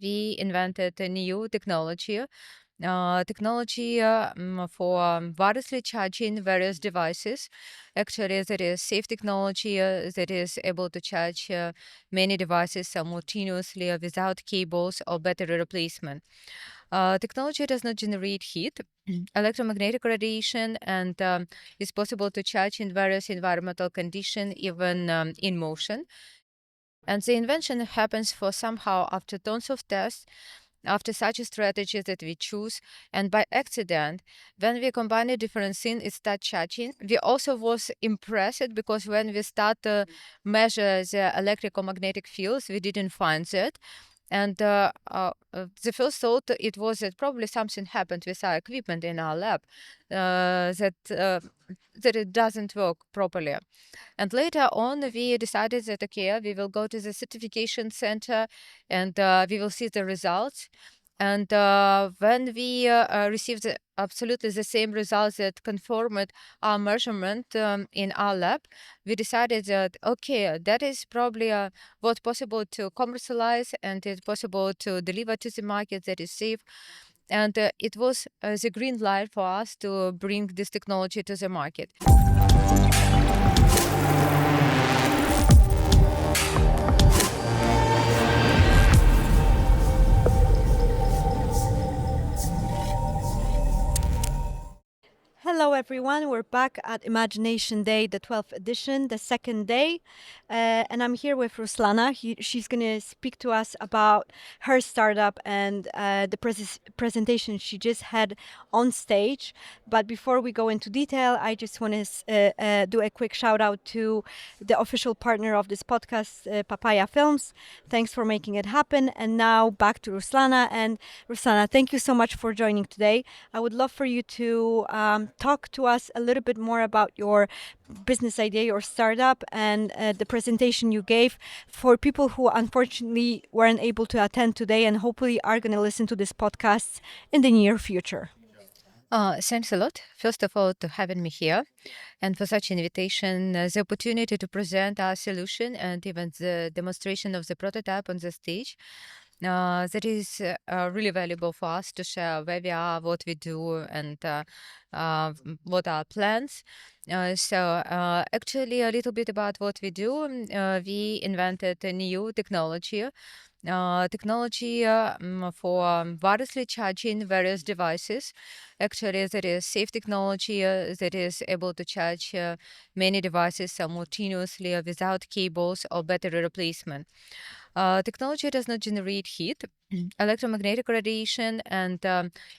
we invented a new technology. For wirelessly charging various devices. Actually, there is safe technology that is able to charge many devices simultaneously without cables or battery replacement. Technology does not generate heat, electromagnetic radiation, and is possible to charge in various environmental conditions, even in motion. And the invention happens for somehow after tons of tests, after such a strategy that we choose, and by accident, when we combine a different thing, it start charging. We also was impressed because when we start to measure the electromagnetic fields, we didn't find that. And the first thought it was that probably something happened with our equipment in our lab, that it doesn't work properly. And later on, we decided that, okay, we will go to the certification center and we will see the results. And when we received absolutely the same results that confirmed our measurement in our lab, we decided that, okay, that is probably what's possible to commercialize and it's possible to deliver to the market that is safe. And it was the green light for us to bring this technology to the market. Hello, everyone. We're back at Imagination Day, the 12th edition, the second day. And I'm here with Ruslana. She's going to speak to us about her startup and the presentation she just had on stage. But before we go into detail, I just want to do a quick shout out to the official partner of this podcast, Papaya Films. Thanks for making it happen. And now back to Ruslana. And Ruslana, thank you so much for joining today. I would love for you to talk to us a little bit more about your business idea, your startup, and the presentation you gave for people who unfortunately weren't able to attend today and hopefully are going to listen to this podcast in the near future. Thanks a lot, first of all, to having me here and for such invitation, the opportunity to present our solution and even the demonstration of the prototype on the stage. That is really valuable for us to share where we are, what we do, and what are our plans. Actually, a little bit about what we do. We invented a new technology for wirelessly charging various devices. Actually, there is safe technology that is able to charge many devices simultaneously without cables or battery replacement. Technology does not generate heat, electromagnetic radiation, and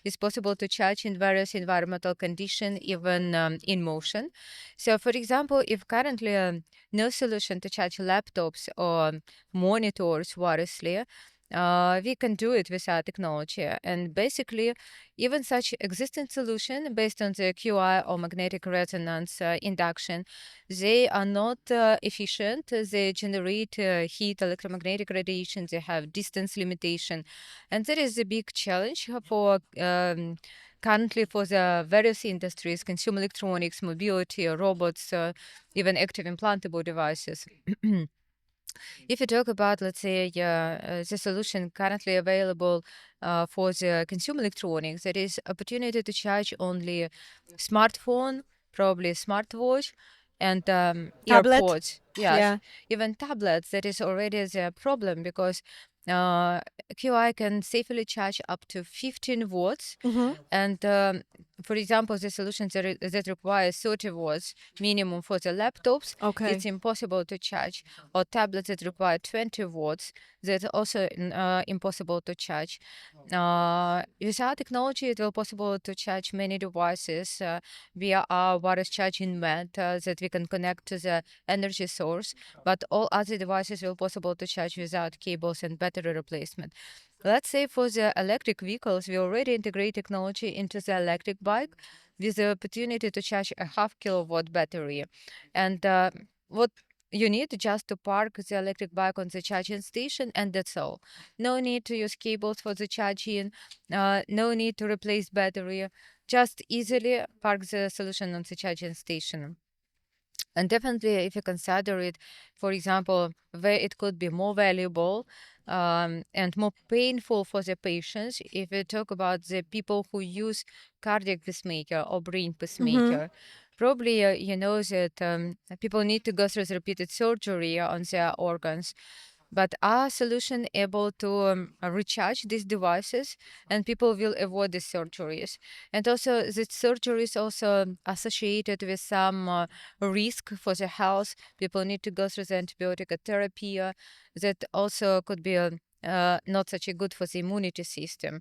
is possible to charge in various environmental conditions, even in motion. So, for example, if currently no solution to charge laptops or monitors wirelessly, we can do it with our technology. And basically, even such existing solution based on the QI or magnetic resonance induction, they are not efficient. They generate heat, electromagnetic radiation. They have distance limitation, and that is a big challenge for. Currently, for the various industries, consumer electronics, mobility, robots, even active implantable devices. If you talk about, let's say, the solution currently available for the consumer electronics, there is opportunity to charge only smartphone, probably smartwatch, and Tablet? AirPods. Yes, Yeah. even tablets. That is already the problem because uh, QI can safely charge up to 15 watts, Mm-hmm. and for example, the solutions that require 30 watts minimum for the laptops, Okay. it's impossible to charge, or tablets that require 20 watts, that's also impossible to charge. With our technology, it will possible to charge many devices via our wireless charging mat that we can connect to the energy source, but all other devices will possible to charge without cables and battery replacement. Let's say for the electric vehicles, we already integrate technology into the electric bike with the opportunity to charge a half kilowatt battery. And what you need just to park the electric bike on the charging station, and that's all. No need to use cables for the charging, no need to replace battery. Just easily park the solution on the charging station. And definitely, if you consider it, for example, where it could be more valuable, and more painful for the patients if we talk about the people who use cardiac pacemaker or brain pacemaker. Probably you know that people need to go through the repeated surgery on their organs. But are solution able to recharge these devices, and people will avoid the surgeries? And also, the surgery is also associated with some risk for the health. People need to go through the antibiotic therapy that also could be not such a good for the immunity system.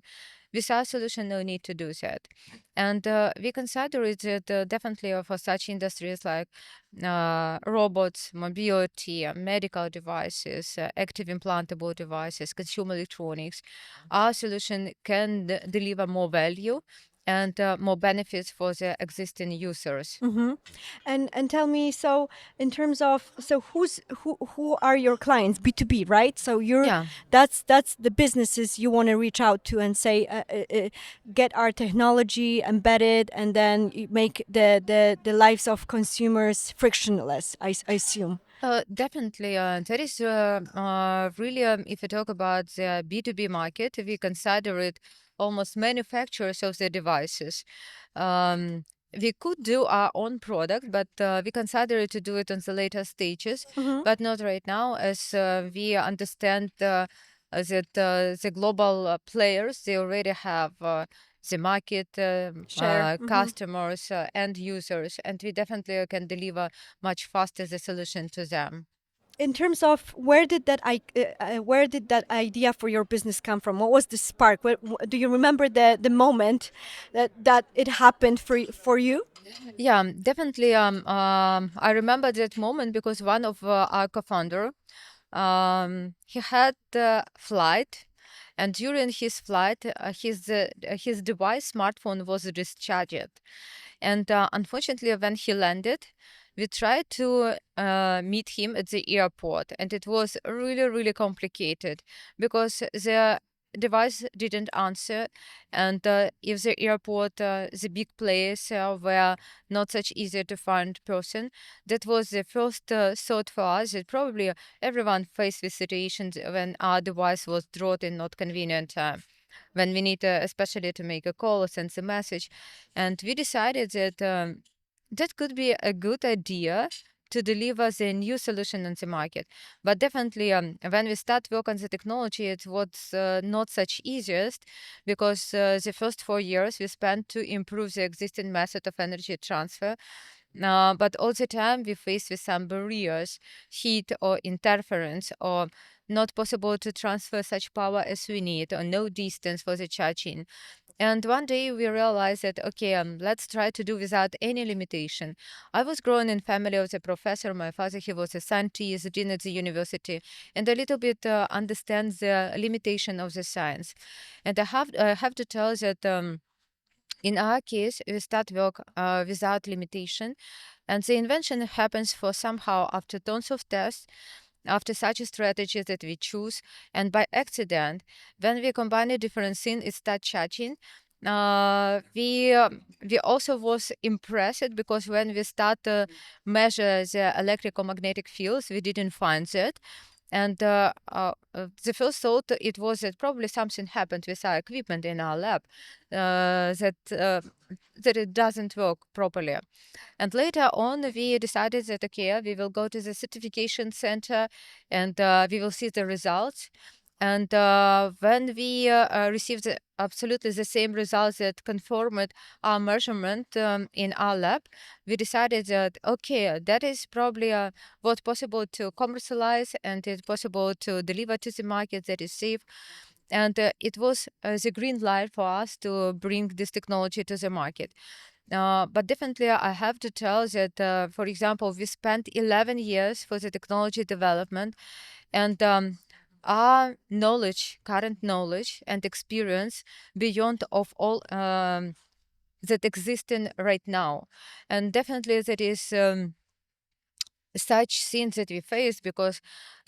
With our solution, no need to do that. And we consider it that definitely for such industries like robots, mobility, medical devices, active implantable devices, consumer electronics, our solution can deliver more value and more benefits for the existing users. And tell me, so in terms of, so who are your clients? B2B, right? So Yeah. that's the businesses you want to reach out to and say, get our technology embedded, and then you make the lives of consumers frictionless. I assume. Definitely. That is really, if you talk about the B2B market, we consider it almost manufacturers of the devices. Um, we could do our own product, but we consider it to do it on the later stages, but not right now, as we understand that the global players, they already have the market, Share. customers, end users, and we definitely can deliver much faster the solution to them. In terms of where did that idea for your business come from? What was the spark? Do you remember the moment that it happened for you? Yeah, definitely. I remember that moment because one of our co-founder, he had a flight, and during his flight, his device smartphone was discharged, and unfortunately, when he landed, we tried to meet him at the airport, and it was really, really complicated because the device didn't answer, and if the airport, the big place were not such easy to find person, that was the first thought for us that probably everyone faced with situations when our device was dropped in not convenient time, when we need especially to make a call or send a message. And we decided that that could be a good idea to deliver the new solution on the market. But definitely, when we start work on the technology, it was not such easiest because the first 4 years we spent to improve the existing method of energy transfer. But all the time we face with some barriers, heat or interference, or not possible to transfer such power as we need, or no distance for the charging. And one day we realized that, okay, let's try to do without any limitation. I was grown in family of a professor. My father, he was a scientist, dean at the university, and a little bit understands the limitation of the science. And I have to tell that in our case, we start work without limitation, and the invention happens for somehow after tons of tests, after such a strategy that we choose, and by accident, when we combine a different thing, it starts charging. We also was impressed because when we start to measure the electromagnetic fields, we didn't find that. And the first thought it was that probably something happened with our equipment in our lab, that it doesn't work properly. And later on, we decided that, okay, we will go to the certification center and we will see the results. And when we received absolutely the same results that confirmed our measurement in our lab, we decided that, okay, that is probably what possible to commercialize, and it's possible to deliver to the market that is safe. And it was the green light for us to bring this technology to the market. But definitely, I have to tell that, for example, we spent 11 years for the technology development, and our knowledge, current knowledge and experience beyond of all that existing right now. And definitely that is such things that we face because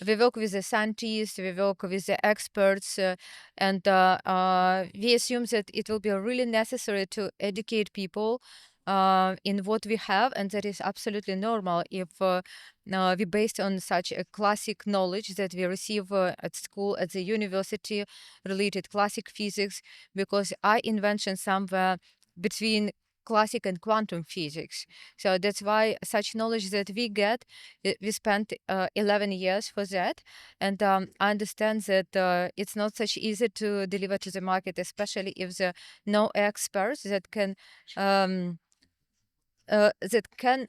we work with the scientists, we work with the experts, and we assume that it will be really necessary to educate people in what we have, and that is absolutely normal if we based on such a classic knowledge that we receive at school, at the university, related classic physics, because our invention somewhere between classic and quantum physics. So that's why such knowledge that we get, we spent 11 years for that. And I understand that it's not such easy to deliver to the market, especially if there are no experts um, that can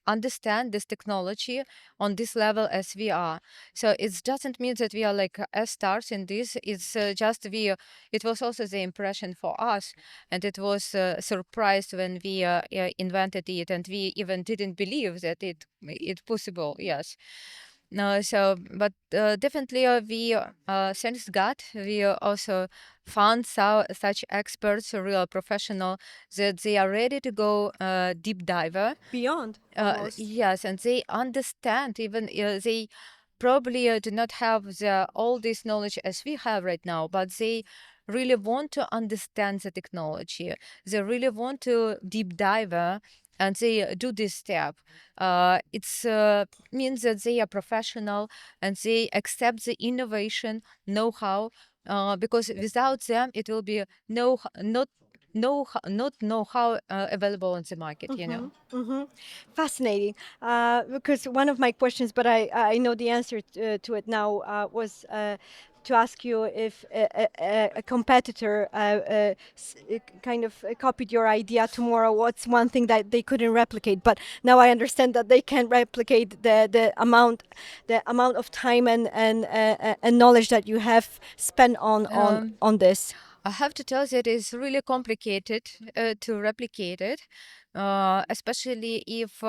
understand this technology on this level as we are. So it doesn't mean that we are like stars in this. It's just it was also the impression for us, and it was surprised when we invented it, and we even didn't believe that it's possible. Yes. No, so but definitely we thanks God we also found such experts, real professional, that they are ready to go deep diver. Beyond, almost. Yes, and they understand. Even they probably do not have all this knowledge as we have right now, but they really want to understand the technology. They really want to deep dive, and they do this step. It's means that they are professional and they accept the innovation know-how. Because without them, it will be not know-how available on the market. You know. Fascinating. Because one of my questions, but I know the answer to it now, was to ask you if a competitor kind of copied your idea tomorrow. What's one thing that they couldn't replicate? But now I understand that they can replicate the amount of time and knowledge that you have spent on this. I have to tell that it's really complicated to replicate it, especially if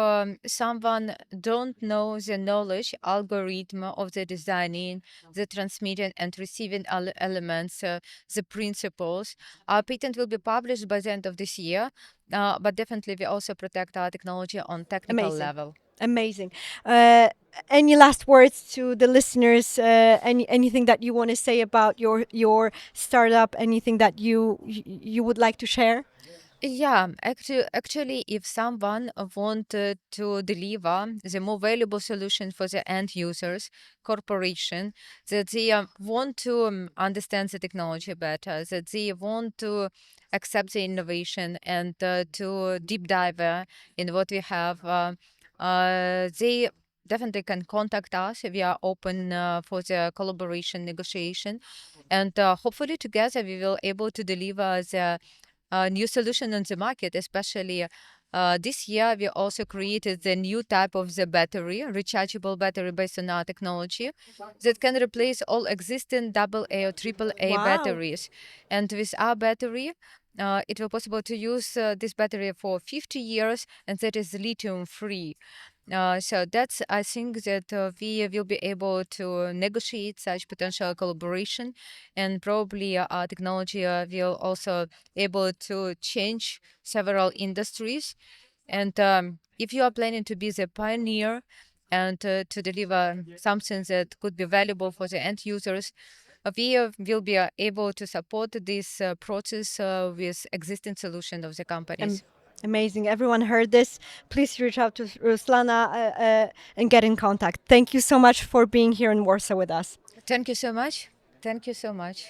someone don't know the knowledge algorithm of the designing, the transmitting and receiving elements, the principles. Our patent will be published by the end of this year, but definitely we also protect our technology on technical Amazing. level. Amazing. Any last words to the listeners? Anything that you want to say about your startup? Anything that you would like to share? Yeah, actually, if someone wanted to deliver the more valuable solution for the end users, corporation, that they want to understand the technology better, that they want to accept the innovation and to deep dive in what we have, they definitely can contact us. We are open for the collaboration negotiation, and hopefully together we will able to deliver the new solution on the market, especially this year we also created the new type of the battery, rechargeable battery based on our technology that can replace all existing AA or AAA Wow. batteries. And with our battery, it will possible to use this battery for 50 years, and that is lithium free. So that's, I think that we will be able to negotiate such potential collaboration, and probably our technology will also able to change several industries. And if you are planning to be the pioneer and to deliver something that could be valuable for the end users, we will be able to support this process with existing solution of the Am- companies. Amazing. Everyone heard this. Please reach out to Ruslana and get in contact. Thank you so much for being here in Warsaw with us. Thank you so much. Thank you so much.